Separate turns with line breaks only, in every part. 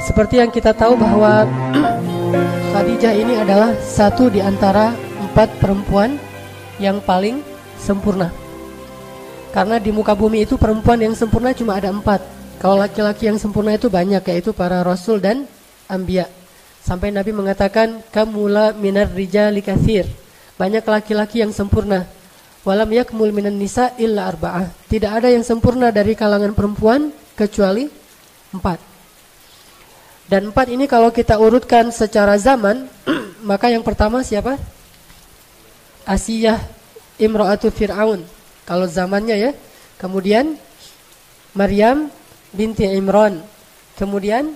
Seperti yang kita tahu bahwa Khadijah ini adalah satu di antara 4 perempuan yang paling sempurna. Karena di muka bumi itu perempuan yang sempurna cuma ada 4. Kalau laki-laki yang sempurna itu banyak, yaitu para rasul dan anbiya. Sampai Nabi mengatakan kamula minar rijali katsir. Banyak laki-laki yang sempurna. Walam yakmul minan nisa illa arba'ah. Tidak ada yang sempurna dari kalangan perempuan kecuali 4. Dan 4 ini kalau kita urutkan secara zaman, maka yang pertama siapa? Asiyah imra'atu Fir'aun. Kalau zamannya ya. Kemudian Maryam binti Imran. Kemudian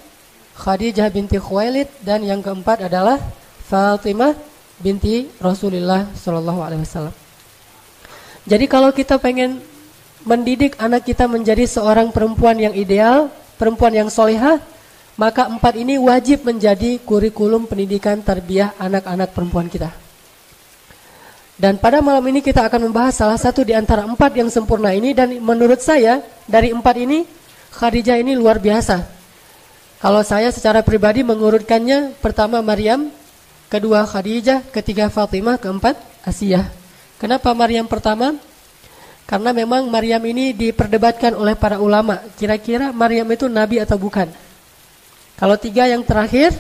Khadijah binti Khuwailid. Dan yang keempat adalah Fatimah binti Rasulullah SAW. Jadi kalau kita pengen mendidik anak kita menjadi seorang perempuan yang ideal, perempuan yang solehah, maka 4 ini wajib menjadi kurikulum pendidikan tarbiyah anak-anak perempuan kita. Dan pada malam ini kita akan membahas salah satu di antara 4 yang sempurna ini. Dan menurut saya dari 4 ini Khadijah ini luar biasa. Kalau saya secara pribadi mengurutkannya, pertama Maryam, kedua Khadijah, ketiga Fatimah, keempat Asiyah. Kenapa Maryam pertama? Karena memang Maryam ini diperdebatkan oleh para ulama. Kira-kira Maryam itu nabi atau bukan? Kalau 3 yang terakhir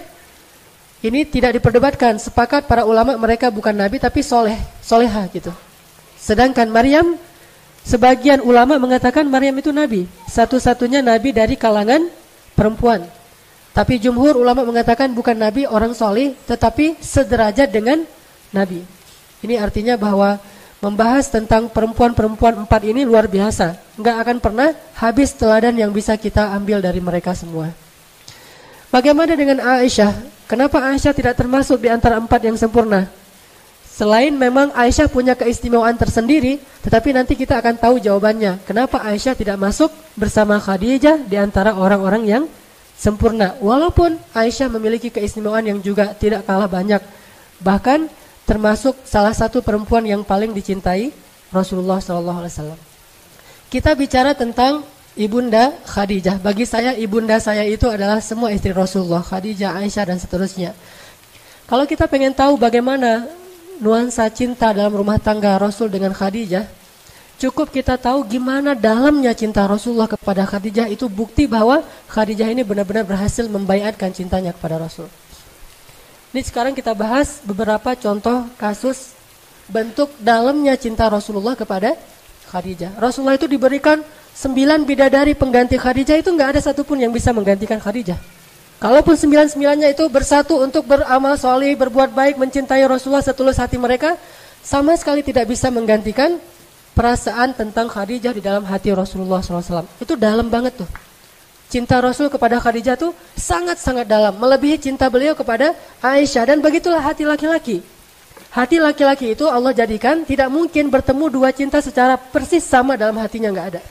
ini tidak diperdebatkan, sepakat para ulama mereka bukan nabi tapi solehah gitu. Sedangkan Maryam, sebagian ulama mengatakan Maryam itu nabi, satu-satunya nabi dari kalangan perempuan. Tapi jumhur ulama mengatakan bukan nabi, orang soleh, tetapi sederajat dengan nabi. Ini artinya bahwa membahas tentang perempuan-perempuan 4 ini luar biasa. Enggak akan pernah habis teladan yang bisa kita ambil dari mereka semua. Bagaimana dengan Aisyah? Kenapa Aisyah tidak termasuk di antara 4 yang sempurna? Selain memang Aisyah punya keistimewaan tersendiri, tetapi nanti kita akan tahu jawabannya. Kenapa Aisyah tidak masuk bersama Khadijah di antara orang-orang yang sempurna? Walaupun Aisyah memiliki keistimewaan yang juga tidak kalah banyak. Bahkan termasuk salah satu perempuan yang paling dicintai Rasulullah SAW. Kita bicara tentang Ibunda Khadijah. Bagi saya ibunda saya itu adalah semua istri Rasulullah, Khadijah, Aisyah dan seterusnya. Kalau kita pengen tahu bagaimana nuansa cinta dalam rumah tangga Rasul dengan Khadijah, cukup kita tahu gimana dalamnya cinta Rasulullah kepada Khadijah. Itu bukti bahwa Khadijah ini benar-benar berhasil membaiatkan cintanya kepada Rasul. Ini sekarang kita bahas beberapa contoh kasus bentuk dalamnya cinta Rasulullah kepada Khadijah. Rasulullah itu diberikan 9 bidadari pengganti Khadijah, itu enggak ada satupun yang bisa menggantikan Khadijah. Kalaupun 9-9-nya itu bersatu untuk beramal soleh, berbuat baik, mencintai Rasulullah setulus hati mereka, sama sekali tidak bisa menggantikan perasaan tentang Khadijah di dalam hati Rasulullah SAW. Itu dalam banget tuh. Cinta Rasul kepada Khadijah tuh sangat-sangat dalam, melebihi cinta beliau kepada Aisyah. Dan begitulah hati laki-laki. Hati laki-laki itu Allah jadikan tidak mungkin bertemu 2 cinta secara persis sama dalam hatinya, enggak ada.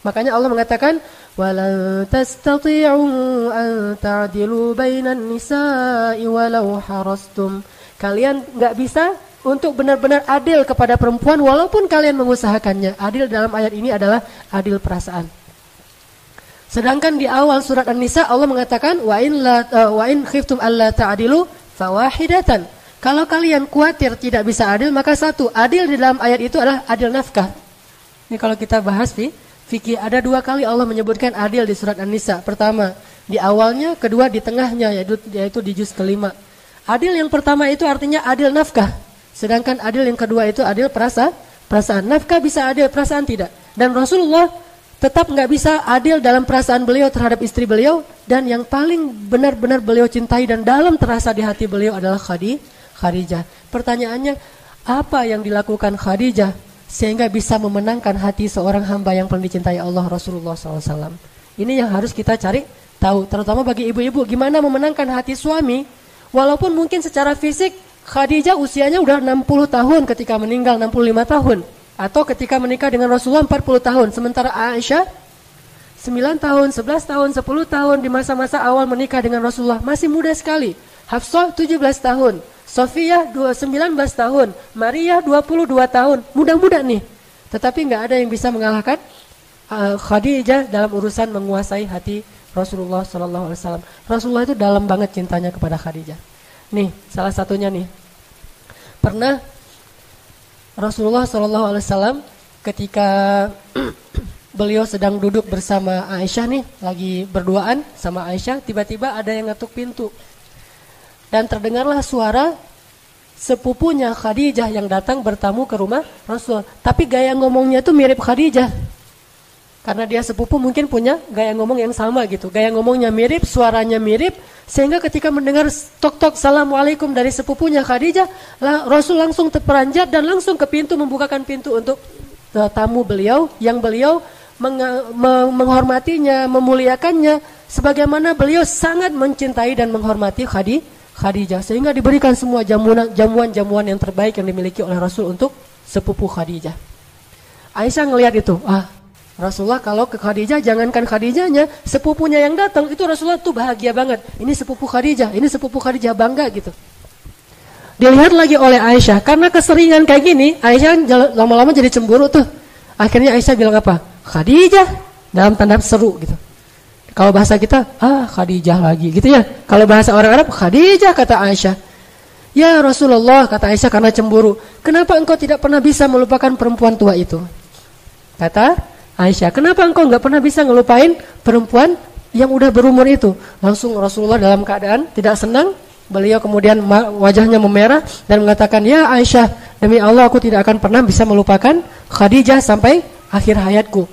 Makanya Allah mengatakan walan tastati'u an ta'dilu bainan nisa'i walau harastum. Kalian enggak bisa untuk benar-benar adil kepada perempuan walaupun kalian mengusahakannya. Adil dalam ayat ini adalah adil perasaan. Sedangkan di awal surat An-Nisa Allah mengatakan wa in khiftum alla ta'dilu fawahidatan. Kalau kalian khawatir tidak bisa adil, maka satu, adil di dalam ayat itu adalah adil nafkah. Ini kalau kita bahas fikih, ada 2 kali Allah menyebutkan adil di surat An-Nisa. Pertama di awalnya, kedua di tengahnya, yaitu di juz kelima. Adil yang pertama itu artinya adil nafkah. Sedangkan adil yang kedua itu adil perasaan. Nafkah bisa adil, perasaan tidak. Dan Rasulullah tetap nggak bisa adil dalam perasaan beliau terhadap istri beliau. Dan yang paling benar-benar beliau cintai dan dalam terasa di hati beliau adalah Khadijah. Pertanyaannya, apa yang dilakukan Khadijah sehingga bisa memenangkan hati seorang hamba yang paling dicintai Allah, Rasulullah SAW? Ini yang harus kita cari tahu, terutama bagi ibu-ibu, gimana memenangkan hati suami. Walaupun mungkin secara fisik Khadijah usianya udah 60 tahun ketika meninggal, 65 tahun. Atau ketika menikah dengan Rasulullah 40 tahun. Sementara Aisyah 9 tahun, 11 tahun, 10 tahun di masa-masa awal menikah dengan Rasulullah. Masih muda sekali. Hafsah 17 tahun. Sofiyah 19 tahun, Maria 22 tahun, muda-muda nih. Tetapi nggak ada yang bisa mengalahkan Khadijah dalam urusan menguasai hati Rasulullah Shallallahu Alaihi Wasallam. Rasulullah itu dalam banget cintanya kepada Khadijah. Nih, salah satunya nih. Pernah Rasulullah Shallallahu Alaihi Wasallam ketika beliau sedang duduk bersama Aisyah nih, lagi berduaan sama Aisyah, tiba-tiba ada yang ngetuk pintu. Dan terdengarlah suara sepupunya Khadijah yang datang bertamu ke rumah Rasul. Tapi gaya ngomongnya tuh mirip Khadijah. Karena dia sepupu mungkin punya gaya ngomong yang sama gitu. Gaya ngomongnya mirip, suaranya mirip. Sehingga ketika mendengar tok-tok Assalamualaikum dari sepupunya Khadijah, Rasul langsung terperanjat dan langsung ke pintu, membukakan pintu untuk tamu beliau. Yang beliau menghormatinya, memuliakannya. Sebagaimana beliau sangat mencintai dan menghormati Khadijah. Sehingga diberikan semua jamuan-jamuan yang terbaik yang dimiliki oleh Rasul untuk sepupu Khadijah. Aisyah ngelihat itu, Rasulullah kalau ke Khadijah, jangankan Khadijahnya, sepupunya yang datang, itu Rasulullah tuh bahagia banget. Ini sepupu Khadijah, bangga gitu. Dilihat lagi oleh Aisyah, karena keseringan kayak gini, Aisyah lama-lama jadi cemburu tuh. Akhirnya Aisyah bilang apa? Khadijah, dalam tanda seru gitu. Kalau bahasa kita, Khadijah lagi gitu ya. Kalau bahasa orang Arab, Khadijah, kata Aisyah. Ya Rasulullah, kata Aisyah karena cemburu, kenapa engkau tidak pernah bisa melupakan perempuan tua itu? Kata Aisyah, kenapa engkau nggak pernah bisa ngelupain perempuan yang udah berumur itu? Langsung Rasulullah dalam keadaan tidak senang. Beliau kemudian wajahnya memerah dan mengatakan, ya Aisyah, demi Allah aku tidak akan pernah bisa melupakan Khadijah sampai akhir hayatku.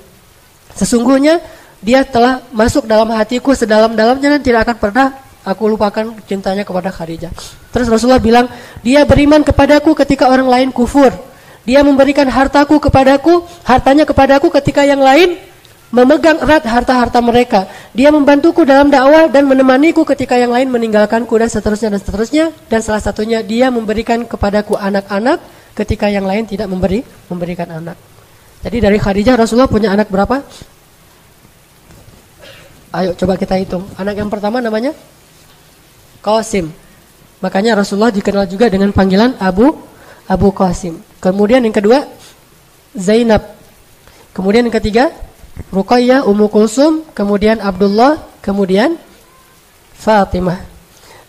Sesungguhnya dia telah masuk dalam hatiku sedalam-dalamnya dan tidak akan pernah aku lupakan cintanya kepada Khadijah. Terus Rasulullah bilang, dia beriman kepadaku ketika orang lain kufur. Dia memberikan hartanya kepadaku ketika yang lain memegang erat harta-harta mereka. Dia membantuku dalam dakwah dan menemaniku ketika yang lain meninggalkanku dan seterusnya. Dan salah satunya dia memberikan kepadaku anak-anak ketika yang lain tidak memberikan anak. Jadi dari Khadijah Rasulullah punya anak berapa? Ayo coba kita hitung. Anak yang pertama namanya Qasim. Makanya Rasulullah dikenal juga dengan panggilan Abu Qasim. Kemudian yang kedua Zainab. Kemudian yang ketiga Ruqayyah, Ummu Kulsum, kemudian Abdullah, kemudian Fatimah.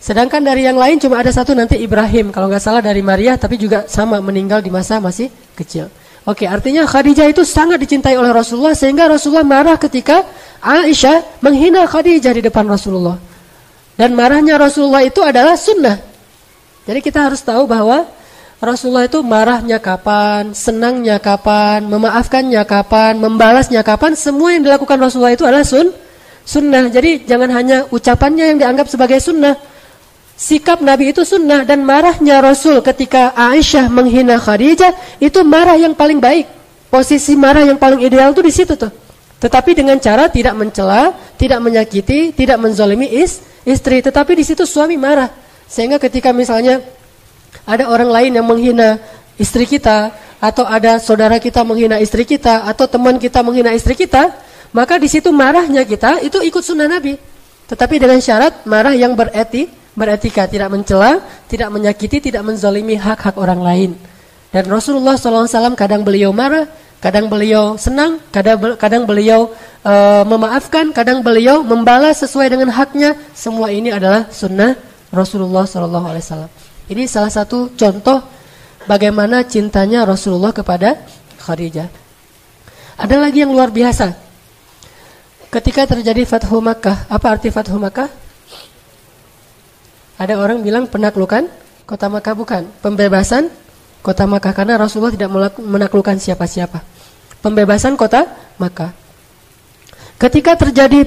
Sedangkan dari yang lain cuma ada satu nanti Ibrahim, kalau nggak salah dari Maria, tapi juga sama meninggal di masa masih kecil. Oke, artinya Khadijah itu sangat dicintai oleh Rasulullah sehingga Rasulullah marah ketika Aisyah menghina Khadijah di depan Rasulullah. Dan marahnya Rasulullah itu adalah sunnah. Jadi kita harus tahu bahwa Rasulullah itu marahnya kapan, senangnya kapan, memaafkannya kapan, membalasnya kapan, semua yang dilakukan Rasulullah itu adalah sunnah. Jadi jangan hanya ucapannya yang dianggap sebagai sunnah. Sikap Nabi itu sunnah, dan marahnya Rasul ketika Aisyah menghina Khadijah itu marah yang paling baik. Posisi marah yang paling ideal itu di situ tuh. Tetapi dengan cara tidak mencela, tidak menyakiti, tidak menzalimi istri, tetapi di situ suami marah. Sehingga ketika misalnya ada orang lain yang menghina istri kita, atau ada saudara kita menghina istri kita, atau teman kita menghina istri kita, maka di situ marahnya kita itu ikut sunnah Nabi. Tetapi dengan syarat marah yang beretika, tidak mencela, tidak menyakiti, tidak menzalimi hak-hak orang lain. Dan Rasulullah SAW kadang beliau marah, kadang beliau senang, kadang beliau memaafkan, kadang beliau membalas sesuai dengan haknya. Semua ini adalah sunnah Rasulullah SAW. Ini salah satu contoh bagaimana cintanya Rasulullah kepada Khadijah. Ada lagi yang luar biasa. Ketika terjadi Fathu Makkah, apa arti Fathu Makkah? Ada orang bilang penaklukan kota Makkah, bukan. Pembebasan kota Makkah, karena Rasulullah tidak menaklukkan siapa-siapa. Pembebasan kota Makkah. Ketika terjadi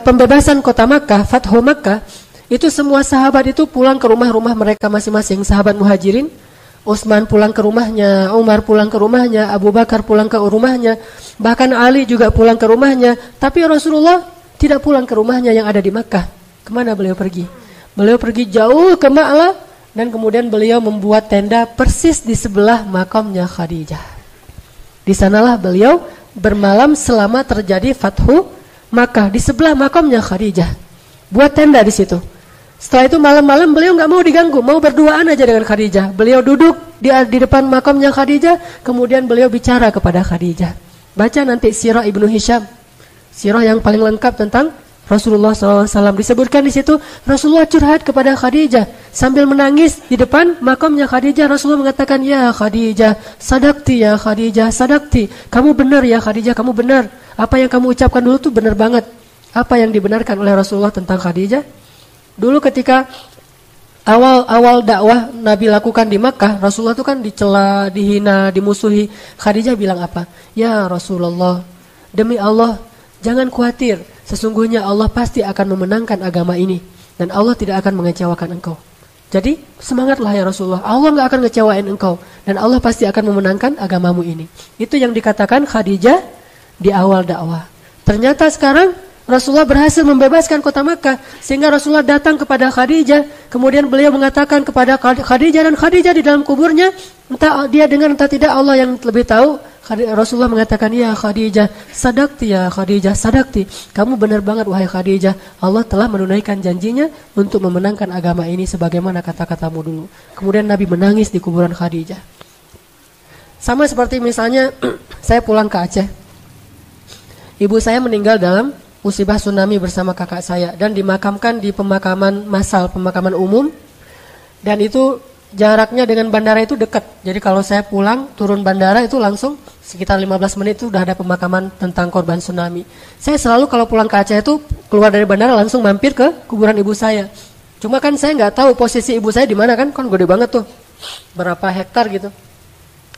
pembebasan kota Makkah, Fathu Makkah, itu semua sahabat itu pulang ke rumah-rumah mereka masing-masing. Sahabat Muhajirin, Utsman pulang ke rumahnya, Umar pulang ke rumahnya, Abu Bakar pulang ke rumahnya, bahkan Ali juga pulang ke rumahnya. Tapi Rasulullah tidak pulang ke rumahnya yang ada di Makkah. Kemana beliau pergi? Beliau pergi jauh ke Ma'la, dan kemudian beliau membuat tenda persis di sebelah makamnya Khadijah. Di sanalah beliau bermalam selama terjadi Fathu Makkah, di sebelah makamnya Khadijah. Buat tenda di situ. Setelah itu malam-malam beliau nggak mau diganggu, mau berduaan aja dengan Khadijah. Beliau duduk di depan makamnya Khadijah, kemudian beliau bicara kepada Khadijah. Baca nanti Sirah Ibnu Hisham, sirah yang paling lengkap tentang Rasulullah SAW. Disebutkan di situ Rasulullah curhat kepada Khadijah sambil menangis di depan makamnya Khadijah. Rasulullah mengatakan, ya Khadijah, sadaqti ya Khadijah, sadaqti. Kamu benar ya Khadijah, kamu benar. Apa yang kamu ucapkan dulu tuh benar banget. Apa yang dibenarkan oleh Rasulullah tentang Khadijah? Dulu ketika awal dakwah Nabi lakukan di Makkah, Rasulullah tuh kan dicela, dihina, dimusuhi. Khadijah bilang apa? Ya Rasulullah, demi Allah, jangan khawatir. Sesungguhnya Allah pasti akan memenangkan agama ini. Dan Allah tidak akan mengecewakan engkau. Jadi semangatlah ya Rasulullah. Allah gak akan ngecewain engkau. Dan Allah pasti akan memenangkan agamamu ini. Itu yang dikatakan Khadijah di awal dakwah. Ternyata sekarang Rasulullah berhasil membebaskan kota Makkah. Sehingga Rasulullah datang kepada Khadijah. Kemudian beliau mengatakan kepada Khadijah. Dan Khadijah di dalam kuburnya, entah dia dengar entah tidak, Allah yang lebih tahu. Rasulullah mengatakan, ya Khadijah, sadaqti ya Khadijah, sadaqti. Kamu benar banget wahai Khadijah. Allah telah menunaikan janjinya untuk memenangkan agama ini sebagaimana kata-katamu dulu. Kemudian Nabi menangis di kuburan Khadijah. Sama seperti misalnya saya pulang ke Aceh. Ibu saya meninggal dalam musibah tsunami bersama kakak saya dan dimakamkan di pemakaman massal, pemakaman umum. Dan itu jaraknya dengan bandara itu dekat. Jadi kalau saya pulang turun bandara itu langsung sekitar 15 menit itu udah ada pemakaman tentang korban tsunami. Saya selalu kalau pulang ke Aceh itu keluar dari bandara langsung mampir ke kuburan ibu saya. Cuma kan saya nggak tahu posisi ibu saya di mana, kan gede banget tuh, berapa hektar gitu.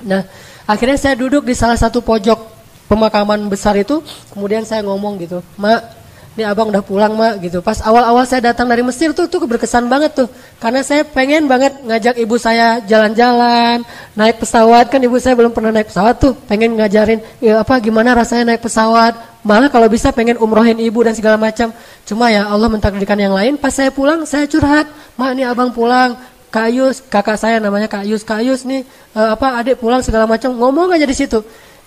Nah akhirnya saya duduk di salah satu pojok pemakaman besar itu. Kemudian saya ngomong gitu, Mak, ini abang udah pulang Mak gitu. Pas awal-awal saya datang dari Mesir tuh berkesan banget tuh. Karena saya pengen banget ngajak ibu saya jalan-jalan, naik pesawat. Kan ibu saya belum pernah naik pesawat tuh. Pengen ngajarin gimana rasanya naik pesawat. Malah kalau bisa pengen umrohin ibu dan segala macam. Cuma ya Allah mentakdirkan yang lain. Pas saya pulang saya curhat, Mak ini abang pulang. Kak Yus, kakak saya namanya Kak Yus nih adik pulang segala macam. Ngomong aja di situ.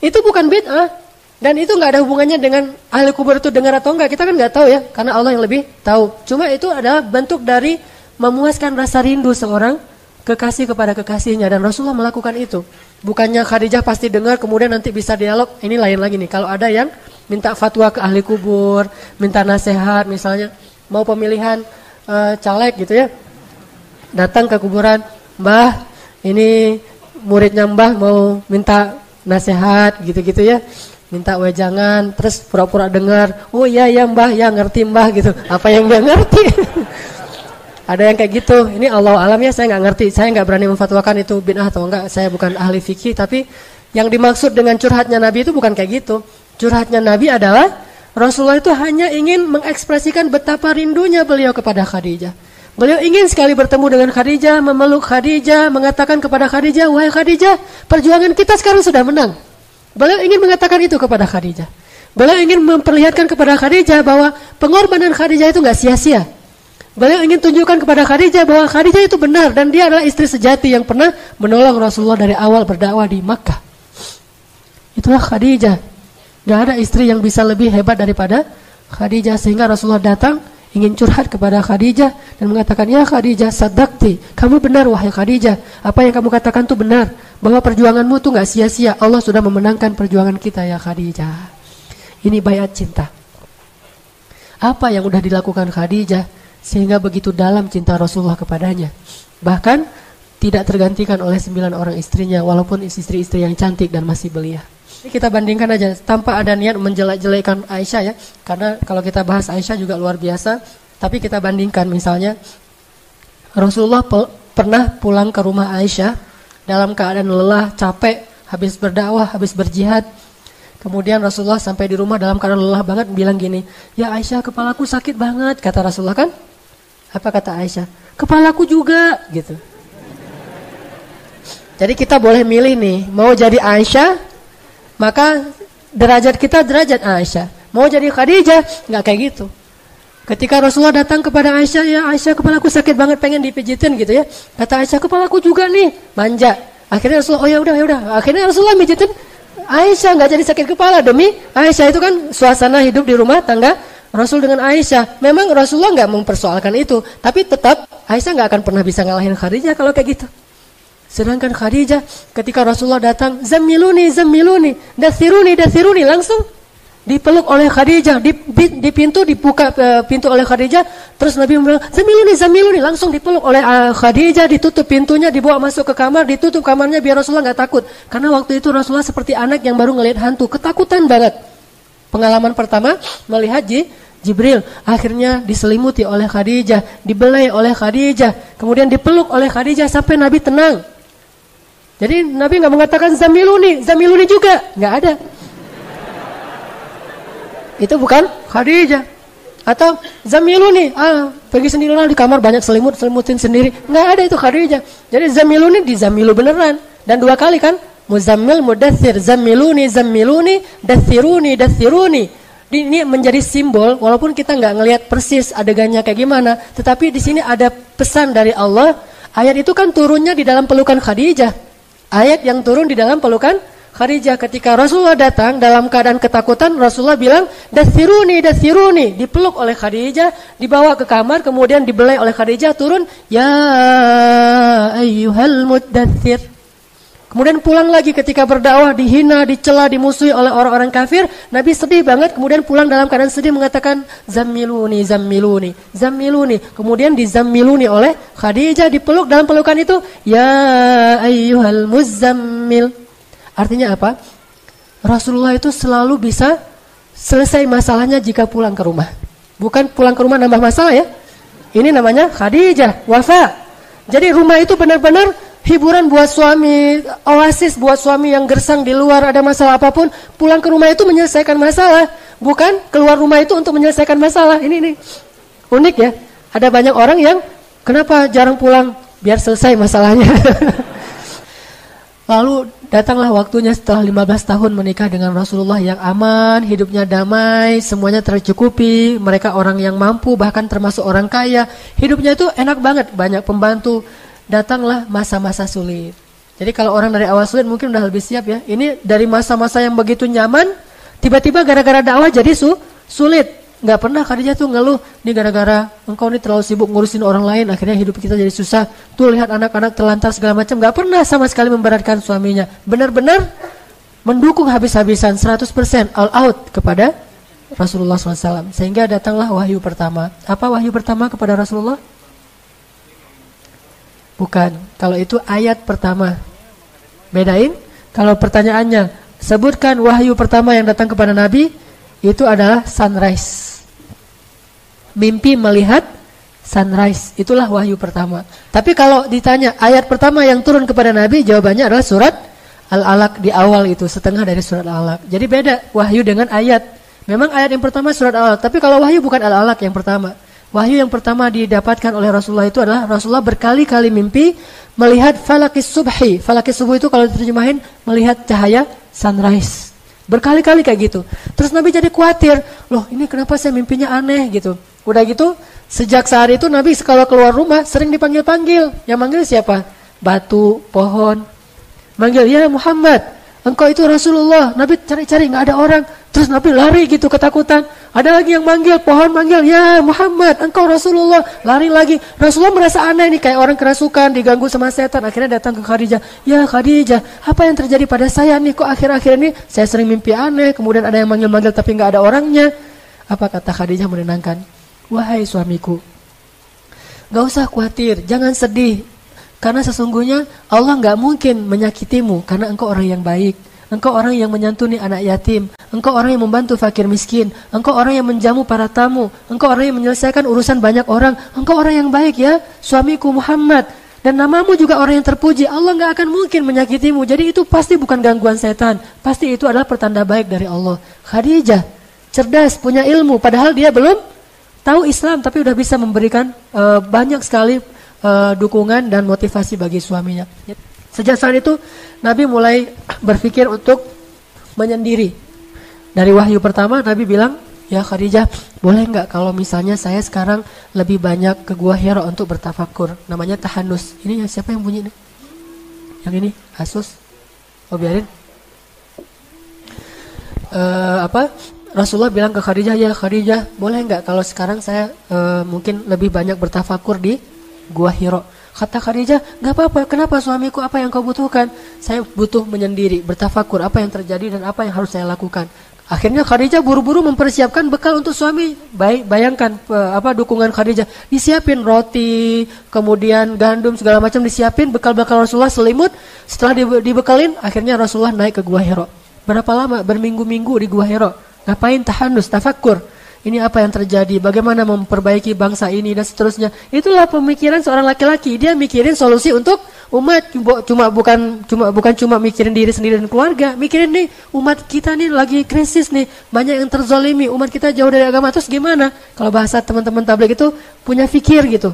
Itu bukan bid'ah. Dan itu nggak ada hubungannya dengan ahli kubur itu dengar atau enggak. Kita kan nggak tahu ya, karena Allah yang lebih tahu. Cuma itu adalah bentuk dari memuaskan rasa rindu seorang kekasih kepada kekasihnya. Dan Rasulullah melakukan itu. Bukannya Khadijah pasti dengar kemudian nanti bisa dialog. Ini lain lagi nih. Kalau ada yang minta fatwa ke ahli kubur, minta nasihat misalnya, mau pemilihan caleg gitu ya, datang ke kuburan, Mbah, ini muridnya Mbah mau minta nasihat gitu-gitu ya. Minta wejangan, terus pura-pura dengar. Oh iya ya Mbah, ya ngerti Mbah gitu. Apa yang dia ngerti? Ada yang kayak gitu. Ini Allah alam ya, saya nggak ngerti. Saya nggak berani memfatwakan itu bid'ah atau enggak. Saya bukan ahli fikih, tapi yang dimaksud dengan curhatnya Nabi itu bukan kayak gitu. Curhatnya Nabi adalah Rasulullah itu hanya ingin mengekspresikan betapa rindunya beliau kepada Khadijah. Beliau ingin sekali bertemu dengan Khadijah, memeluk Khadijah, mengatakan kepada Khadijah, wahai Khadijah, perjuangan kita sekarang sudah menang. Beliau ingin mengatakan itu kepada Khadijah. Beliau ingin memperlihatkan kepada Khadijah bahwa pengorbanan Khadijah itu gak sia-sia. Beliau ingin tunjukkan kepada Khadijah bahwa Khadijah itu benar dan dia adalah istri sejati yang pernah menolong Rasulullah dari awal berdakwah di Makkah. Itulah Khadijah. Gak ada istri yang bisa lebih hebat daripada Khadijah. Sehingga Rasulullah datang ingin curhat kepada Khadijah dan mengatakan, ya Khadijah, sadaqti, kamu benar wahai Khadijah. Apa yang kamu katakan itu benar, bahwa perjuanganmu tuh gak sia-sia. Allah sudah memenangkan perjuangan kita ya Khadijah. Ini bayat cinta. Apa yang udah dilakukan Khadijah sehingga begitu dalam cinta Rasulullah kepadanya. Bahkan tidak tergantikan oleh 9 orang istrinya, walaupun istri-istri yang cantik dan masih belia. Ini kita bandingkan aja tanpa ada niat menjelek-jelekan Aisyah ya. Karena kalau kita bahas Aisyah juga luar biasa. Tapi kita bandingkan misalnya Rasulullah pernah pulang ke rumah Aisyah dalam keadaan lelah, capek, habis berdakwah, habis berjihad. Kemudian Rasulullah sampai di rumah dalam keadaan lelah banget bilang gini, ya Aisyah, kepalaku sakit banget. Kata Rasulullah kan? Apa kata Aisyah? Kepalaku juga gitu. Jadi kita boleh milih nih, mau jadi Aisyah, maka derajat kita derajat Aisyah. Mau jadi Khadijah, nggak kayak gitu. Ketika Rasulullah datang kepada Aisyah, ya Aisyah, kepalaku sakit banget, pengen dipijitin gitu ya. Kata Aisyah, kepalaku juga nih, manja. Akhirnya Rasulullah, oh ya udah. Akhirnya Rasulullah mijitin Aisyah, nggak jadi sakit kepala demi Aisyah. Itu kan suasana hidup di rumah tangga Rasul dengan Aisyah. Memang Rasulullah nggak mempersoalkan itu, tapi tetap Aisyah nggak akan pernah bisa ngalahin Khadijah kalau kayak gitu. Sedangkan Khadijah ketika Rasulullah datang, zammiluni, dathiruni, langsung dipeluk oleh Khadijah, di pintu dibuka pintu oleh Khadijah, terus Nabi bilang, "Zamiluni," langsung dipeluk oleh Khadijah, ditutup pintunya, dibawa masuk ke kamar, ditutup kamarnya biar Rasulullah enggak takut. Karena waktu itu Rasulullah seperti anak yang baru ngelihat hantu, ketakutan banget. Pengalaman pertama melihat Jibril, akhirnya diselimuti oleh Khadijah, dibelai oleh Khadijah, kemudian dipeluk oleh Khadijah sampai Nabi tenang. Jadi Nabi enggak mengatakan zamiluni juga, enggak ada. Itu bukan Khadijah. Atau zamiluni, pergi sendirilah di kamar banyak selimutin sendiri. Enggak ada itu Khadijah. Jadi zamiluni dizamilu beneran. Dan 2 kali kan? Muzammil, mudaththir, zamiluni, dathiruni. Ini menjadi simbol, walaupun kita enggak ngelihat persis adegannya kayak gimana, tetapi di sini ada pesan dari Allah. Ayat itu kan turunnya di dalam pelukan Khadijah. Ayat yang turun di dalam pelukan Khadijah. Ketika Rasulullah datang dalam keadaan ketakutan, Rasulullah bilang, dathiruni, dipeluk oleh Khadijah, dibawa ke kamar, kemudian dibelai oleh Khadijah, turun, ya ayyuhal muddaththir. Kemudian pulang lagi ketika berdakwah, dihina, dicela, dimusuhi oleh orang-orang kafir, Nabi sedih banget, kemudian pulang dalam keadaan sedih mengatakan, zammiluni. Kemudian dizammiluni oleh Khadijah, dipeluk dalam pelukan itu, ya ayyuhal muzammil. Artinya apa? Rasulullah itu selalu bisa selesai masalahnya jika pulang ke rumah. Bukan pulang ke rumah nambah masalah ya. Ini namanya Khadijah, wafa. Jadi rumah itu benar-benar hiburan buat suami, oasis buat suami yang gersang di luar, ada masalah apapun, pulang ke rumah itu menyelesaikan masalah. Bukan keluar rumah itu untuk menyelesaikan masalah. Ini unik ya. Ada banyak orang yang kenapa jarang pulang? Biar selesai masalahnya. Lalu datanglah waktunya setelah 15 tahun menikah dengan Rasulullah yang aman, hidupnya damai, semuanya tercukupi, mereka orang yang mampu, bahkan termasuk orang kaya. Hidupnya itu enak banget, banyak pembantu. Datanglah masa-masa sulit. Jadi kalau orang dari awal sulit mungkin udah lebih siap ya. Ini dari masa-masa yang begitu nyaman, tiba-tiba gara-gara dakwah jadi sulit. Nggak pernah Khadijah tuh ngeluh, ini gara-gara engkau ini terlalu sibuk ngurusin orang lain, akhirnya hidup kita jadi susah. Tuh lihat anak-anak terlantar segala macam. Nggak pernah sama sekali memberatkan suaminya. Benar-benar mendukung habis-habisan 100% all out kepada Rasulullah SAW. Sehingga datanglah wahyu pertama. Apa wahyu pertama kepada Rasulullah? Bukan, kalau itu ayat pertama. Bedain, kalau pertanyaannya, sebutkan wahyu pertama yang datang kepada Nabi, itu adalah sunrise. Mimpi melihat sunrise, itulah wahyu pertama. Tapi kalau ditanya ayat pertama yang turun kepada Nabi, jawabannya adalah surat Al-Alaq di awal itu, setengah dari surat Al-Alaq. Jadi beda wahyu dengan ayat. Memang ayat yang pertama surat Al-Alaq, tapi kalau wahyu bukan Al-Alaq yang pertama. Wahyu yang pertama didapatkan oleh Rasulullah itu adalah Rasulullah berkali-kali mimpi melihat falakis subhi. Falakis subuh itu kalau diterjemahin melihat cahaya sunrise. Berkali-kali kayak gitu. Terus Nabi jadi khawatir, loh ini kenapa saya mimpinya aneh gitu. Udah gitu, sejak saat itu Nabi kalau keluar rumah sering dipanggil-panggil. Yang manggil siapa? Batu, pohon. Manggil, ya Muhammad, engkau itu Rasulullah. Nabi cari-cari nggak ada orang. Terus Nabi lari gitu ketakutan. Ada lagi yang manggil, pohon manggil, ya Muhammad, engkau Rasulullah. Lari lagi. Rasulullah merasa aneh nih, kayak orang kerasukan, diganggu sama setan. Akhirnya datang ke Khadijah. Ya Khadijah, apa yang terjadi pada saya nih? Kok akhir-akhir ini saya sering mimpi aneh. Kemudian ada yang manggil-manggil tapi nggak ada orangnya. Apa kata Khadijah menenangkan? Wahai suamiku, gak usah khawatir, jangan sedih. Karena sesungguhnya Allah nggak mungkin menyakitimu. Karena engkau orang yang baik. Engkau orang yang menyantuni anak yatim. Engkau orang yang membantu fakir miskin. Engkau orang yang menjamu para tamu. Engkau orang yang menyelesaikan urusan banyak orang. Engkau orang yang baik ya, suamiku Muhammad. Dan namamu juga orang yang terpuji. Allah gak akan mungkin menyakitimu. Jadi itu pasti bukan gangguan setan. Pasti itu adalah pertanda baik dari Allah. Khadijah, cerdas, punya ilmu. Padahal dia belum tahu Islam. Tapi udah bisa memberikan banyak sekali dukungan dan motivasi bagi suaminya. Sejak saat itu Nabi mulai berpikir untuk menyendiri. Dari wahyu pertama Nabi bilang, ya Khadijah, boleh nggak kalau misalnya saya sekarang lebih banyak ke Gua Hira untuk bertafakur. Namanya tahanus. Ini ya, siapa yang bunyi nih? Yang ini Asus. Oh biarin. Rasulullah bilang ke Khadijah, ya Khadijah, boleh nggak kalau sekarang saya mungkin lebih banyak bertafakur di Gua Hira. Kata Khadijah, gak apa-apa, kenapa suamiku, apa yang kau butuhkan? Saya butuh menyendiri, bertafakur, apa yang terjadi dan apa yang harus saya lakukan. Akhirnya Khadijah buru-buru mempersiapkan bekal untuk suami. Bayangkan dukungan Khadijah. Disiapin roti, kemudian gandum segala macam disiapin, bekal-bekal Rasulullah, selimut. Setelah dibekalin, akhirnya Rasulullah naik ke Gua Hira. Berapa lama? Berminggu-minggu di Gua Hira. Ngapain? Tahanus, tafakkur. Ini apa yang terjadi? Bagaimana memperbaiki bangsa ini dan seterusnya. Itulah pemikiran seorang laki-laki. Dia mikirin solusi untuk umat, bukan cuma mikirin diri sendiri dan keluarga. Mikirin nih umat kita nih lagi krisis nih, banyak yang terzolimi, umat kita jauh dari agama, terus gimana? Kalau bahasa teman-teman tabligh itu punya fikir gitu.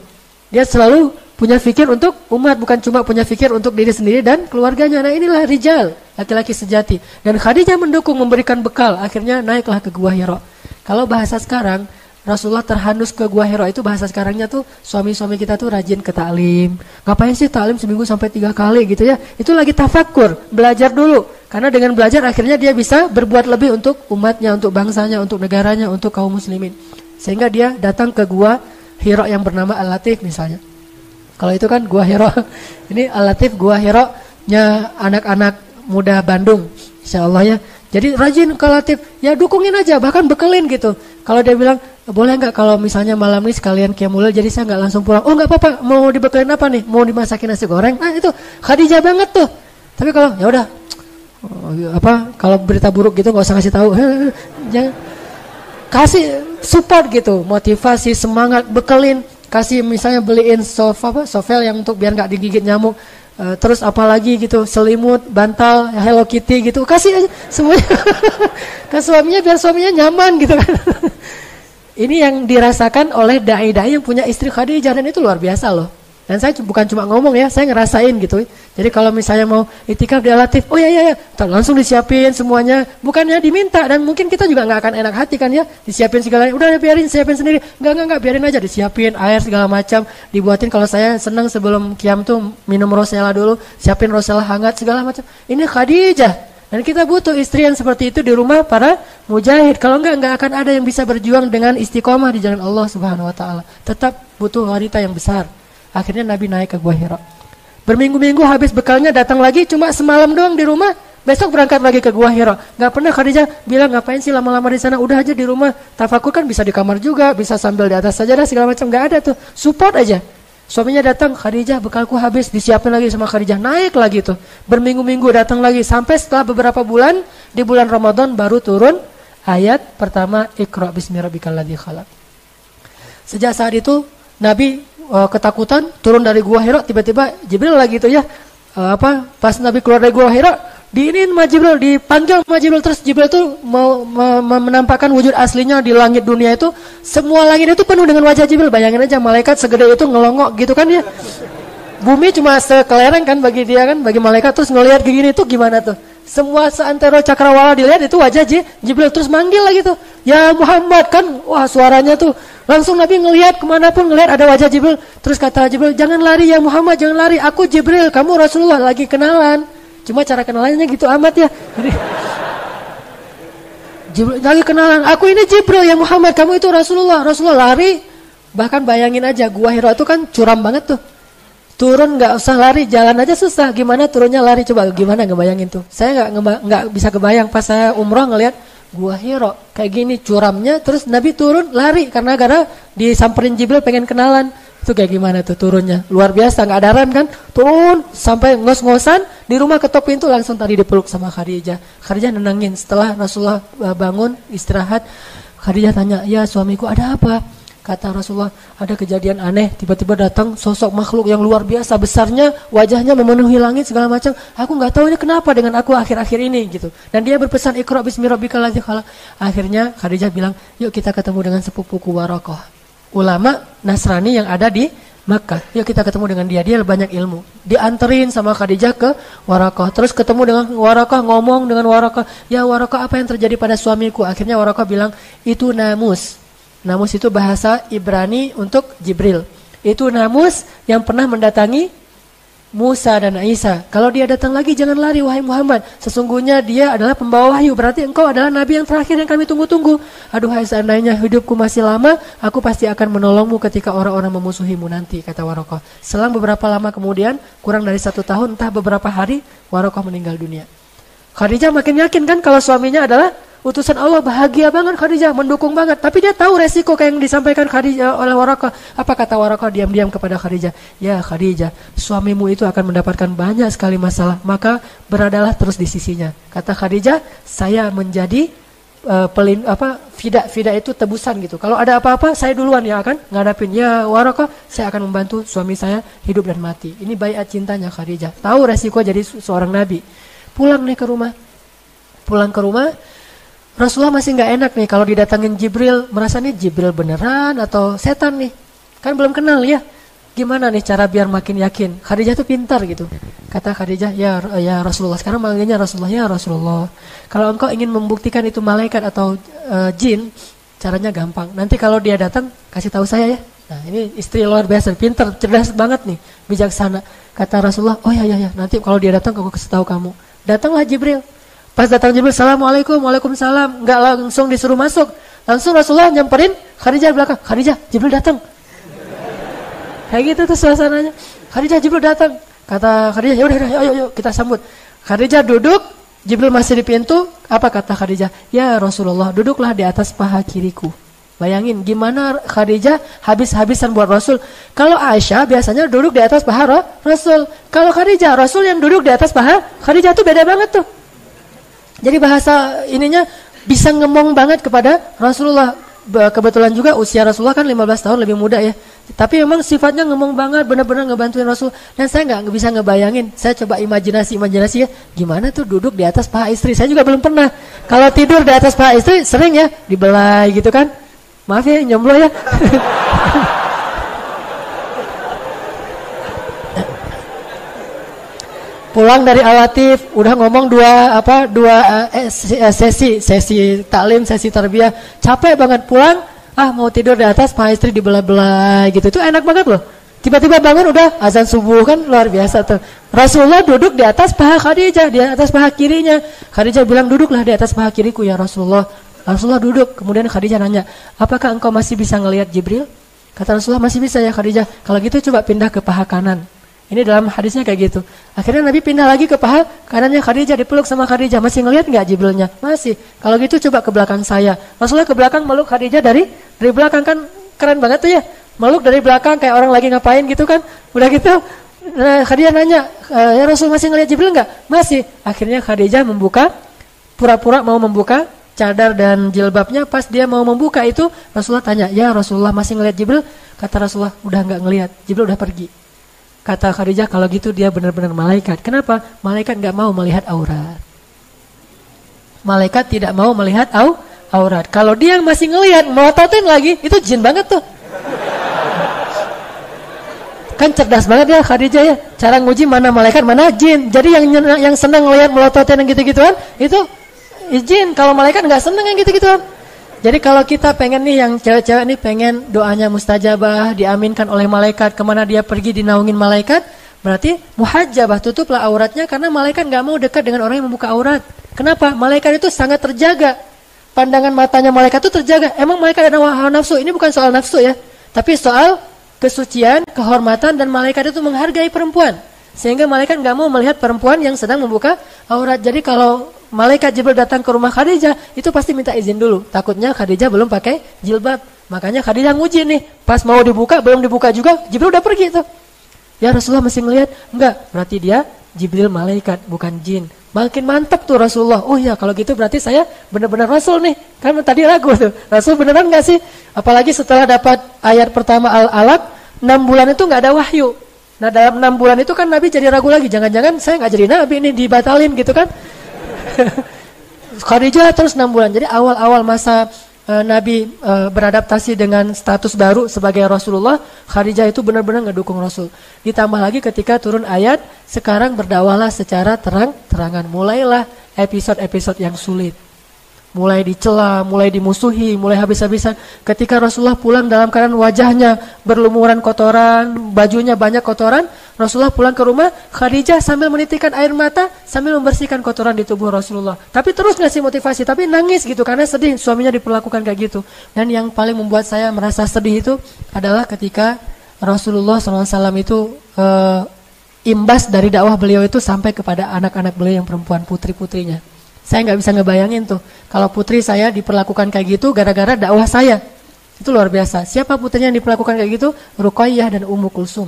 Dia selalu punya fikir untuk umat, bukan cuma punya fikir untuk diri sendiri dan keluarganya. Nah inilah rijal, laki-laki sejati. Dan Khadijah mendukung, memberikan bekal, akhirnya naiklah ke Gua Hira. Kalau bahasa sekarang, Rasulullah terhandus ke Gua Hira, itu bahasa sekarangnya tuh suami-suami kita tuh rajin ke taklim. Ngapain sih taklim seminggu sampai 3 kali gitu ya? Itu lagi tafakur, belajar dulu. Karena dengan belajar akhirnya dia bisa berbuat lebih untuk umatnya, untuk bangsanya, untuk negaranya, untuk kaum muslimin. Sehingga dia datang ke Gua Hira yang bernama Al-Latif misalnya. Kalau itu kan Gua Hira. Ini Al-Latif Gua Hira-nya anak-anak muda Bandung. Insyaallah ya. Jadi rajin ke Latif, ya dukungin aja, bahkan bekelin gitu. Kalau dia bilang, boleh nggak kalau misalnya malam ini sekalian qiyamul lail, jadi saya nggak langsung pulang. Oh nggak apa-apa, mau dibekelin apa nih? Mau dimasakin nasi goreng? Nah itu Khadijah banget tuh. Tapi kalau ya udah, kalau berita buruk gitu nggak usah kasih tahu. Jangan kasih support gitu, motivasi, semangat, bekelin. Kasih misalnya beliin sovel yang untuk biar nggak digigit nyamuk. Terus apalagi gitu, selimut, bantal, Hello Kitty gitu, kasih aja semuanya ke suaminya biar suaminya nyaman gitu kan. Ini yang dirasakan oleh dai-dai yang punya istri Khadijah, dan itu luar biasa loh. Dan saya bukan cuma ngomong ya, saya ngerasain gitu. Jadi kalau misalnya mau itikaf di Al-Latif, oh ya, langsung disiapin semuanya. Bukannya diminta, dan mungkin kita juga nggak akan enak hati kan ya, disiapin segalanya. Udah biarin, siapin sendiri. Enggak, biarin aja, disiapin air segala macam, dibuatin. Kalau saya senang sebelum qiyam tuh minum rosella dulu, siapin rosella hangat segala macam. Ini Khadijah. Dan kita butuh istri yang seperti itu di rumah para mujahid. Kalau enggak akan ada yang bisa berjuang dengan istiqomah di jalan Allah Subhanahu wa taala. Tetap butuh wanita yang besar. Akhirnya Nabi naik ke Gua Hira. Berminggu-minggu habis bekalnya datang lagi, cuma semalam doang di rumah. Besok berangkat lagi ke Gua Hira. Gak pernah Khadijah bilang ngapain sih lama-lama di sana. Udah aja di rumah. Tafakur kan bisa di kamar juga, bisa sambil di atas sajadah segala macam. Gak ada tuh. Support aja. Suaminya datang, Khadijah bekalku habis, disiapin lagi sama Khadijah. Naik lagi tuh. Berminggu-minggu datang lagi. Sampai setelah beberapa bulan, di bulan Ramadan baru turun ayat pertama, Iqra bismi rabbikal ladzi khalaq. Sejak saat itu Nabi ketakutan, turun dari Gua Hira, tiba-tiba Jibril lagi itu ya. Pas Nabi keluar dari Gua Hira, diinin sama Jibril, dipanggil sama Jibril, terus Jibril tuh mau menampakkan wujud aslinya di langit dunia itu. Semua langit itu penuh dengan wajah Jibril. Bayangin aja malaikat segede itu ngelongok gitu kan ya. Bumi cuma sekelereng kan bagi dia kan, bagi malaikat, terus ngelihat kayak gini tuh gimana tuh? Semua seantero cakrawala dilihat itu wajah Jibril, terus manggil lagi tuh, ya Muhammad kan, wah suaranya tuh langsung Nabi ngelihat kemanapun ngelihat ada wajah Jibril. Terus kata Jibril, jangan lari ya Muhammad, jangan lari, aku Jibril, kamu Rasulullah, lagi kenalan. Cuma cara kenalannya gitu amat ya. Jadi, Jibril lagi kenalan, aku ini Jibril ya Muhammad, kamu itu Rasulullah. Rasulullah lari, bahkan bayangin aja Gua Hira itu kan curam banget tuh. Turun nggak usah lari, jalan aja susah. Gimana turunnya lari, coba gimana ngebayangin tuh. Saya nggak bisa kebayang pas saya umroh ngelihat Gua Hira kayak gini curamnya, terus Nabi turun lari karena disamperin Jibril pengen kenalan. Itu kayak gimana tuh turunnya, luar biasa, nggak ada rem kan, turun sampai ngos-ngosan di rumah, ketok pintu langsung tadi dipeluk sama Khadijah. Khadijah nenangin. Setelah Rasulullah bangun istirahat, Khadijah tanya, ya suamiku ada apa? Kata Rasulullah, ada kejadian aneh, tiba-tiba datang sosok makhluk yang luar biasa besarnya, wajahnya memenuhi langit segala macam. Aku nggak tahu ini kenapa dengan aku akhir-akhir ini gitu. Dan dia berpesan Iqra bismi rabbikal ladzi khalaq. Akhirnya Khadijah bilang, yuk kita ketemu dengan sepupuku Waraqah, ulama Nasrani yang ada di Makkah. Yuk kita ketemu dengan dia banyak ilmu. Dianterin sama Khadijah ke Waraqah. Terus ketemu dengan Waraqah, ngomong dengan Waraqah, ya Waraqah apa yang terjadi pada suamiku? Akhirnya Waraqah bilang, itu namus. Namus itu bahasa Ibrani untuk Jibril. Itu namus yang pernah mendatangi Musa dan Isa. Kalau dia datang lagi jangan lari wahai Muhammad. Sesungguhnya dia adalah pembawa wahyu. Berarti engkau adalah nabi yang terakhir yang kami tunggu-tunggu. Aduhai seandainya hidupku masih lama, aku pasti akan menolongmu ketika orang-orang memusuhimu nanti, kata Waraqah. Selang beberapa lama kemudian, kurang dari 1 tahun, entah beberapa hari, Waraqah meninggal dunia. Khadijah makin yakin kan kalau suaminya adalah utusan Allah, bahagia banget Khadijah, mendukung banget. Tapi dia tahu resiko kayak yang disampaikan Khadijah oleh Waraqah. Apa kata Waraqah diam-diam kepada Khadijah? Ya Khadijah, suamimu itu akan mendapatkan banyak sekali masalah, maka beradalah terus di sisinya. Kata Khadijah, saya menjadi fida itu tebusan gitu. Kalau ada apa-apa saya duluan yang akan ngadapin. Ya Waraqah, saya akan membantu suami saya hidup dan mati. Ini baiat cintanya Khadijah. Tahu resiko jadi seorang nabi. Pulang ke rumah, Rasulullah masih nggak enak nih kalau didatangin Jibril, merasa nih Jibril beneran atau setan nih, kan belum kenal ya. Gimana nih cara biar makin yakin? Khadijah tuh pintar gitu. Kata Khadijah, ya Rasulullah, sekarang manggilnya Rasulullah, ya Rasulullah. Kalau engkau ingin membuktikan itu malaikat atau jin, caranya gampang. Nanti kalau dia datang, kasih tahu saya ya. Nah ini istri luar biasa, pintar, cerdas banget nih, bijaksana. Kata Rasulullah, oh ya, nanti kalau dia datang aku kasih tahu kamu. Datanglah Jibril. Pas datang Jibril, Assalamualaikum, waalaikumsalam. Nggak langsung disuruh masuk. Langsung Rasulullah nyamperin Khadijah belakang. Khadijah, Jibril datang. Kayak gitu tuh suasananya. Khadijah, Jibril datang. Kata Khadijah, yaudah, ayo kita sambut. Khadijah duduk, Jibril masih di pintu. Apa kata Khadijah? Ya Rasulullah, duduklah di atas paha kiriku. Bayangin gimana Khadijah habis-habisan buat Rasul. Kalau Aisyah biasanya duduk di atas paha Rasul. Kalau Khadijah, Rasul yang duduk di atas paha Khadijah tuh beda banget tuh. Jadi bahasa ininya bisa ngemong banget kepada Rasulullah. Kebetulan juga usia Rasulullah kan 15 tahun lebih muda ya. Tapi memang sifatnya ngemong banget, benar-benar ngebantuin Rasul. Dan saya nggak bisa ngebayangin. Saya coba imajinasi ya. Gimana tuh duduk di atas paha istri. Saya juga belum pernah. Kalau tidur di atas paha istri sering ya dibelai gitu kan. Maaf ya, nyomblo ya. Pulang dari Al-Latif, udah ngomong dua sesi taklim, sesi tarbiyah. Capek banget pulang, mau tidur di atas paha istri dibelah-belah gitu. Itu enak banget loh. Tiba-tiba bangun udah azan subuh, kan luar biasa tuh. Rasulullah duduk di atas paha Khadijah, di atas paha kirinya. Khadijah bilang, duduklah di atas paha kiriku ya Rasulullah. Rasulullah duduk, kemudian Khadijah nanya, apakah engkau masih bisa ngelihat Jibril? Kata Rasulullah, masih bisa ya Khadijah. Kalau gitu coba pindah ke paha kanan. Ini dalam hadisnya kayak gitu. Akhirnya Nabi pindah lagi ke paha kanannya Khadijah, dipeluk sama Khadijah. Masih ngelihat nggak Jibrilnya? Masih. Kalau gitu coba ke belakang saya. Rasulullah ke belakang meluk Khadijah dari belakang, kan keren banget tuh ya. Meluk dari belakang kayak orang lagi ngapain gitu kan. Udah gitu Khadijah nanya, ya Rasul masih ngelihat Jibril nggak? Masih. Akhirnya Khadijah pura-pura mau membuka cadar dan jilbabnya. Pas dia mau membuka itu, Rasulullah tanya, ya Rasulullah masih ngelihat Jibril? Kata Rasulullah, udah nggak ngelihat, Jibril udah pergi. Kata Khadijah, kalau gitu dia benar-benar malaikat. Kenapa? Malaikat nggak mau melihat aurat. Malaikat tidak mau melihat aurat. Kalau dia masih ngelihat, melototin lagi, itu jin banget tuh. Kan cerdas banget ya Khadijah ya. Cara nguji mana malaikat, mana jin. Jadi yang senang ngelihat melototin yang gitu-gituan, itu izin. Kalau malaikat nggak seneng yang gitu-gituan. Jadi kalau kita pengen nih, yang cewek-cewek nih pengen doanya mustajabah, diaminkan oleh malaikat, kemana dia pergi dinaungin malaikat, berarti muhajjabah, tutuplah auratnya, karena malaikat nggak mau dekat dengan orang yang membuka aurat. Kenapa? Malaikat itu sangat terjaga. Pandangan matanya malaikat itu terjaga. Emang malaikat ada hawa nafsu? Ini bukan soal nafsu ya, tapi soal kesucian, kehormatan, dan malaikat itu menghargai perempuan. Sehingga malaikat nggak mau melihat perempuan yang sedang membuka aurat. Jadi kalau malaikat Jibril datang ke rumah Khadijah, itu pasti minta izin dulu. Takutnya Khadijah belum pakai jilbab. Makanya Khadijah nguji nih. Pas mau dibuka, belum dibuka juga, Jibril udah pergi tuh. Ya Rasulullah masih ngelihat? Enggak, berarti dia Jibril malaikat, bukan jin. Makin mantap tuh Rasulullah. Oh ya, kalau gitu berarti saya benar-benar Rasul nih. Kan tadi ragu tuh, Rasul beneran nggak sih? Apalagi setelah dapat ayat pertama Al-Alaq, 6 bulan itu nggak ada wahyu. Nah dalam 6 bulan itu kan Nabi jadi ragu lagi. Jangan-jangan saya nggak jadi Nabi ini, dibatalin gitu kan. Khadijah terus 6 bulan. Jadi awal-awal masa Nabi beradaptasi dengan status baru sebagai Rasulullah, Khadijah itu benar-benar ngedukung Rasul. Ditambah lagi ketika turun ayat, sekarang berdakwahlah secara terang-terangan. Mulailah episode-episode yang sulit. Mulai dicela, mulai dimusuhi, mulai habis-habisan. Ketika Rasulullah pulang dalam keadaan wajahnya berlumuran kotoran, bajunya banyak kotoran, Rasulullah pulang ke rumah, Khadijah sambil menitikkan air mata, sambil membersihkan kotoran di tubuh Rasulullah. Tapi terus ngasih motivasi, tapi nangis gitu, karena sedih suaminya diperlakukan kayak gitu. Dan yang paling membuat saya merasa sedih itu adalah ketika Rasulullah SAW itu imbas dari dakwah beliau itu sampai kepada anak-anak beliau yang perempuan, putri-putrinya. Saya nggak bisa ngebayangin tuh kalau putri saya diperlakukan kayak gitu gara-gara dakwah saya. Itu luar biasa. Siapa putrinya yang diperlakukan kayak gitu? Ruqayyah dan Ummu Kulsum.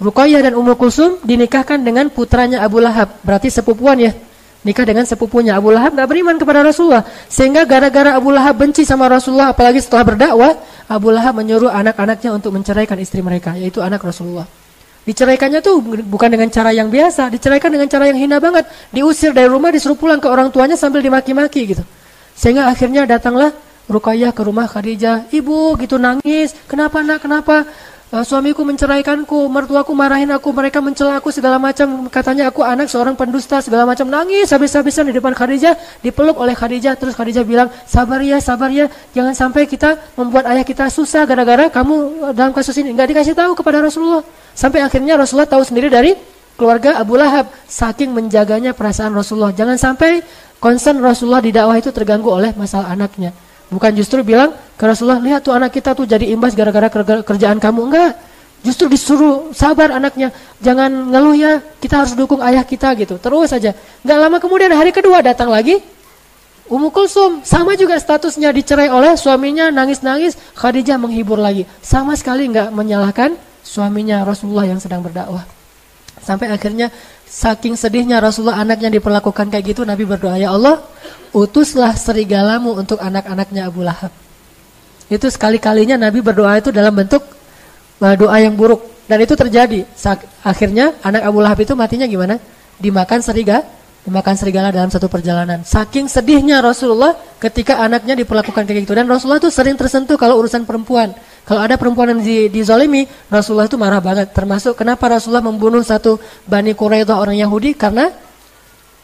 Ruqayyah dan Ummu Kulsum dinikahkan dengan putranya Abu Lahab. Berarti sepupuan ya. Nikah dengan sepupunya. Abu Lahab gak beriman kepada Rasulullah. Sehingga gara-gara Abu Lahab benci sama Rasulullah, apalagi setelah berdakwah, Abu Lahab menyuruh anak-anaknya untuk menceraikan istri mereka, yaitu anak Rasulullah. Diceraikannya tuh bukan dengan cara yang biasa, diceraikan dengan cara yang hina banget. Diusir dari rumah, disuruh pulang ke orang tuanya sambil dimaki-maki gitu. Sehingga akhirnya datanglah Ruqayyah ke rumah Khadijah. Ibu gitu nangis, kenapa nak, kenapa? Suamiku menceraikanku, mertuaku marahin aku, mereka mencela aku segala macam, katanya aku anak seorang pendusta segala macam, nangis habis-habisan di depan Khadijah, dipeluk oleh Khadijah. Terus Khadijah bilang, sabar ya, jangan sampai kita membuat ayah kita susah gara-gara kamu dalam kasus ini. Enggak dikasih tahu kepada Rasulullah. Sampai akhirnya Rasulullah tahu sendiri dari keluarga Abu Lahab, saking menjaganya perasaan Rasulullah. Jangan sampai concern Rasulullah di dakwah itu terganggu oleh masalah anaknya. Bukan justru bilang ke Rasulullah, lihat tuh anak kita tuh jadi imbas gara-gara kerjaan kamu. Enggak, justru disuruh sabar anaknya, jangan ngeluh ya, kita harus dukung ayah kita gitu. Terus aja. Enggak lama kemudian hari kedua datang lagi Ummu Kulsum, sama juga statusnya, dicerai oleh suaminya, nangis-nangis. Khadijah menghibur lagi, sama sekali enggak menyalahkan suaminya Rasulullah yang sedang berdakwah. Sampai akhirnya saking sedihnya Rasulullah anaknya diperlakukan kayak gitu, Nabi berdoa, ya Allah, utuslah serigalamu untuk anak-anaknya Abu Lahab. Itu sekali-kalinya Nabi berdoa itu dalam bentuk doa yang buruk. Dan itu terjadi. Akhirnya anak Abu Lahab itu matinya gimana? Dimakan serigala dalam satu perjalanan. Saking sedihnya Rasulullah ketika anaknya diperlakukan kayak gitu. Dan Rasulullah itu sering tersentuh kalau urusan perempuan. Kalau ada perempuan yang dizalimi, Rasulullah itu marah banget. Termasuk kenapa Rasulullah membunuh satu Bani Quraidah orang Yahudi, karena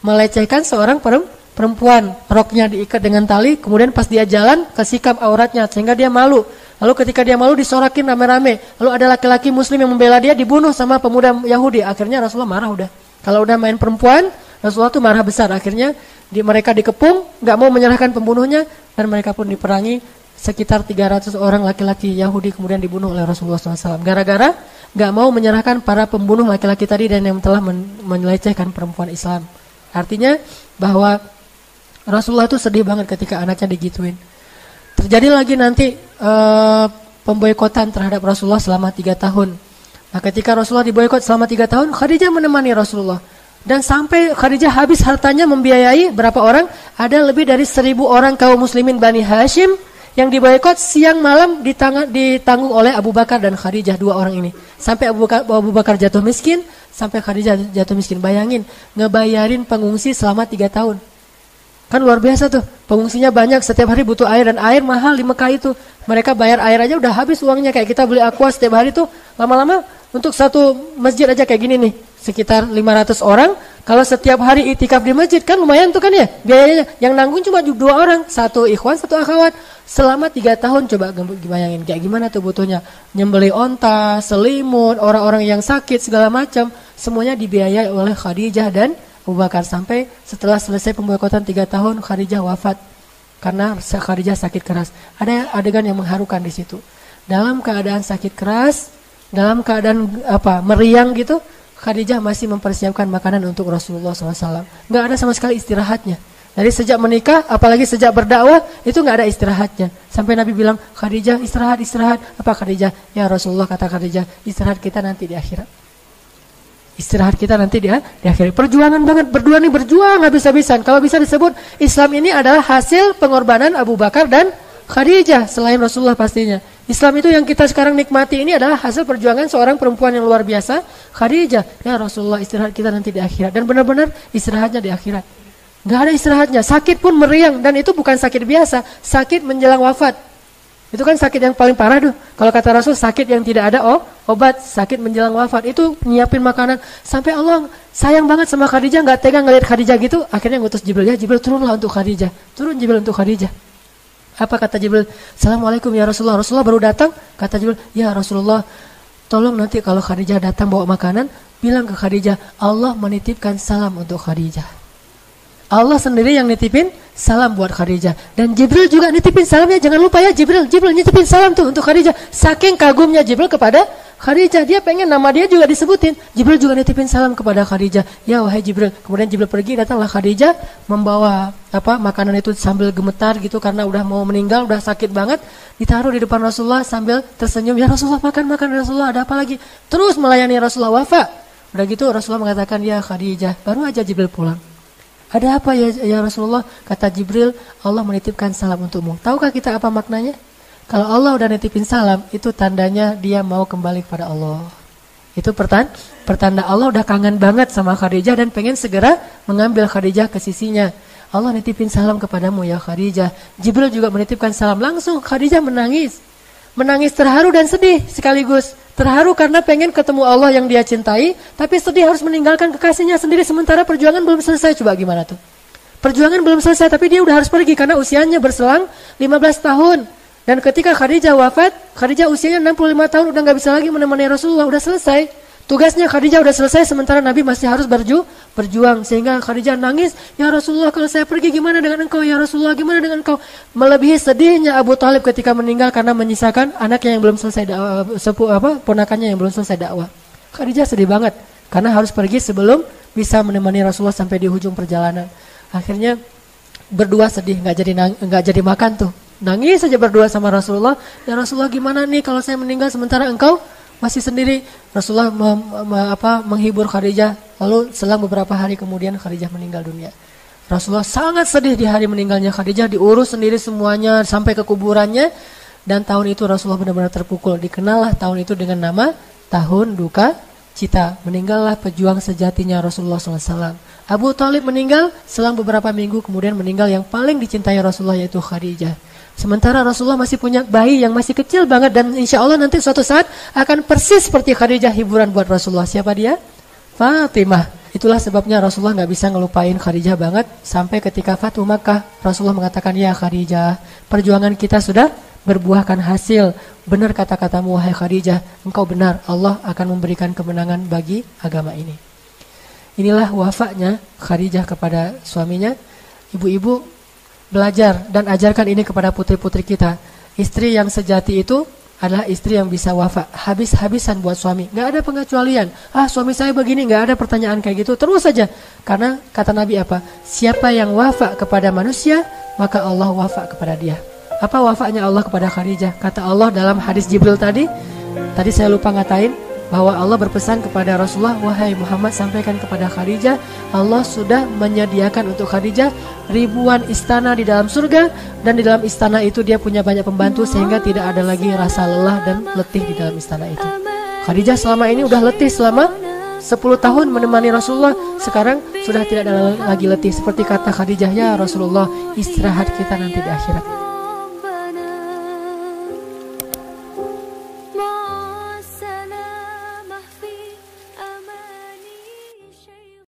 melecehkan seorang perempuan, roknya diikat dengan tali, kemudian pas dia jalan kesikap auratnya sehingga dia malu. Lalu ketika dia malu disorakin rame-rame. Lalu ada laki-laki muslim yang membela dia, dibunuh sama pemuda Yahudi. Akhirnya Rasulullah marah udah. Kalau udah main perempuan, Rasulullah tuh marah besar. Akhirnya mereka dikepung, nggak mau menyerahkan pembunuhnya, dan mereka pun diperangi. Sekitar 300 orang laki-laki Yahudi kemudian dibunuh oleh Rasulullah SAW. Gara-gara nggak mau menyerahkan para pembunuh laki-laki tadi dan yang telah melecehkan perempuan Islam. Artinya bahwa Rasulullah itu sedih banget ketika anaknya digituin. Terjadi lagi nanti pemboikotan terhadap Rasulullah selama 3 tahun. Nah, ketika Rasulullah diboikot selama 3 tahun, Khadijah menemani Rasulullah. Dan sampai Khadijah habis hartanya membiayai berapa orang? Ada lebih dari 1.000 orang kaum muslimin Bani Hashim yang diboikot, siang malam ditanggung oleh Abu Bakar dan Khadijah, 2 orang ini. Sampai Abu Bakar jatuh miskin, sampai Khadijah jatuh miskin. Bayangin, ngebayarin pengungsi selama 3 tahun. Kan luar biasa tuh, pengungsinya banyak, setiap hari butuh air, dan air mahal di Mekah itu. Mereka bayar air aja udah habis uangnya, kayak kita beli aqua setiap hari tuh, lama-lama untuk satu masjid aja kayak gini nih, sekitar 500 orang. Kalau setiap hari itikaf di masjid kan lumayan tuh kan ya, biayanya. Yang nanggung cuma 2 orang, 1 ikhwan, 1 akhwat. Selama 3 tahun coba bayangin, kayak gimana tuh butuhnya. Nyembeli onta, selimut, orang-orang yang sakit, segala macam. Semuanya dibiayai oleh Khadijah dan Abu Bakar. Sampai setelah selesai pemboikotan 3 tahun, Khadijah wafat. Karena Khadijah sakit keras. Ada adegan yang mengharukan di situ. Dalam keadaan sakit keras, dalam keadaan meriang gitu, Khadijah masih mempersiapkan makanan untuk Rasulullah SAW. Nggak ada sama sekali istirahatnya. Dari sejak menikah, apalagi sejak berdakwah, itu nggak ada istirahatnya. Sampai Nabi bilang, Khadijah istirahat. Apa Khadijah? Ya Rasulullah, kata Khadijah, istirahat kita nanti di akhirat. Istirahat kita nanti di akhirat. Perjuangan banget, berdua nih berjuang habis-habisan. Kalau bisa disebut, Islam ini adalah hasil pengorbanan Abu Bakar dan Khadijah, selain Rasulullah pastinya. Islam itu yang kita sekarang nikmati ini adalah hasil perjuangan seorang perempuan yang luar biasa, Khadijah. Ya Rasulullah, istirahat kita nanti di akhirat. Dan benar-benar istirahatnya di akhirat. Gak ada istirahatnya, sakit pun meriang. Dan itu bukan sakit biasa, sakit menjelang wafat. Itu kan sakit yang paling parah tuh. Kalau kata Rasul, sakit yang tidak ada obat, sakit menjelang wafat. Itu nyiapin makanan. Sampai Allah sayang banget sama Khadijah, gak tega ngelihat Khadijah gitu. Akhirnya ngutus Jibril, ya Jibril turunlah untuk Khadijah. Turun Jibril untuk Khadijah. Apa kata Jibril? Assalamualaikum ya Rasulullah. Rasulullah baru datang. Kata Jibril, ya Rasulullah, tolong nanti kalau Khadijah datang bawa makanan, bilang ke Khadijah, Allah menitipkan salam untuk Khadijah. Allah sendiri yang nitipin salam buat Khadijah. Dan Jibril juga nitipin salamnya. Jangan lupa ya, Jibril nitipin salam tuh untuk Khadijah. Saking kagumnya Jibril kepada Khadijah, dia pengen nama dia juga disebutin. Jibril juga nitipin salam kepada Khadijah. Ya wahai Jibril. Kemudian Jibril pergi, datanglah Khadijah membawa makanan itu sambil gemetar gitu karena udah mau meninggal, udah sakit banget, ditaruh di depan Rasulullah sambil tersenyum. Ya Rasulullah, makan Rasulullah, ada apa lagi? Terus melayani Rasulullah wafat. Udah gitu Rasulullah mengatakan, ya Khadijah, baru aja Jibril pulang. Ada apa ya Rasulullah? Kata Jibril, Allah menitipkan salam untukmu. Tahukah kita apa maknanya? Kalau Allah udah nitipin salam, itu tandanya dia mau kembali kepada Allah. Itu pertanda Allah udah kangen banget sama Khadijah dan pengen segera mengambil Khadijah ke sisinya. Allah nitipin salam kepadamu ya Khadijah. Jibril juga menitipkan salam langsung. Khadijah menangis. Menangis terharu dan sedih sekaligus. Terharu karena pengen ketemu Allah yang dia cintai, tapi sedih harus meninggalkan kekasihnya sendiri sementara perjuangan belum selesai. Coba gimana tuh? Perjuangan belum selesai tapi dia udah harus pergi karena usianya berselang 15 tahun. Dan ketika Khadijah wafat, Khadijah usianya 65 tahun udah gak bisa lagi menemani Rasulullah, udah selesai. Tugasnya Khadijah udah selesai sementara Nabi masih harus berjuang. Sehingga Khadijah nangis, ya Rasulullah kalau saya pergi gimana dengan engkau? Ya Rasulullah gimana dengan engkau? Melebihi sedihnya Abu Thalib ketika meninggal karena menyisakan anaknya yang belum selesai ponakannya yang belum selesai dakwah. Khadijah sedih banget karena harus pergi sebelum bisa menemani Rasulullah sampai di ujung perjalanan. Akhirnya berdua sedih, nggak jadi makan tuh. Nangis saja berdua sama Rasulullah. Ya Rasulullah gimana nih kalau saya meninggal sementara engkau masih sendiri? Rasulullah menghibur Khadijah. Lalu selang beberapa hari kemudian Khadijah meninggal dunia. Rasulullah sangat sedih di hari meninggalnya Khadijah. Diurus sendiri semuanya sampai ke kuburannya. Dan tahun itu Rasulullah benar-benar terpukul. Dikenallah tahun itu dengan nama Tahun Duka Cita. Meninggallah pejuang sejatinya Rasulullah SAW. Abu Thalib meninggal. Selang beberapa minggu kemudian meninggal yang paling dicintai Rasulullah yaitu Khadijah. Sementara Rasulullah masih punya bayi yang masih kecil banget dan insya Allah nanti suatu saat akan persis seperti Khadijah hiburan buat Rasulullah. Siapa dia? Fatimah. Itulah sebabnya Rasulullah nggak bisa ngelupain Khadijah banget sampai ketika Fatu Makkah Rasulullah mengatakan, ya Khadijah, perjuangan kita sudah berbuahkan hasil. Benar kata-katamu wahai Khadijah, engkau benar, Allah akan memberikan kemenangan bagi agama ini. Inilah wafatnya Khadijah kepada suaminya. Ibu-ibu, belajar dan ajarkan ini kepada putri-putri kita. Istri yang sejati itu adalah istri yang bisa wafa habis-habisan buat suami. Gak ada pengecualian. Suami saya begini, gak ada pertanyaan kayak gitu. Terus saja. Karena kata Nabi apa? Siapa yang wafa kepada manusia, maka Allah wafa kepada dia. Apa wafanya Allah kepada Khadijah? Kata Allah dalam hadis Jibril tadi saya lupa ngatain, bahwa Allah berpesan kepada Rasulullah, wahai Muhammad, sampaikan kepada Khadijah, Allah sudah menyediakan untuk Khadijah ribuan istana di dalam surga, dan di dalam istana itu dia punya banyak pembantu sehingga tidak ada lagi rasa lelah dan letih di dalam istana itu. Khadijah selama ini udah letih selama 10 tahun menemani Rasulullah, sekarang sudah tidak ada lagi letih. Seperti kata Khadijah, ya Rasulullah, istirahat kita nanti di akhirat.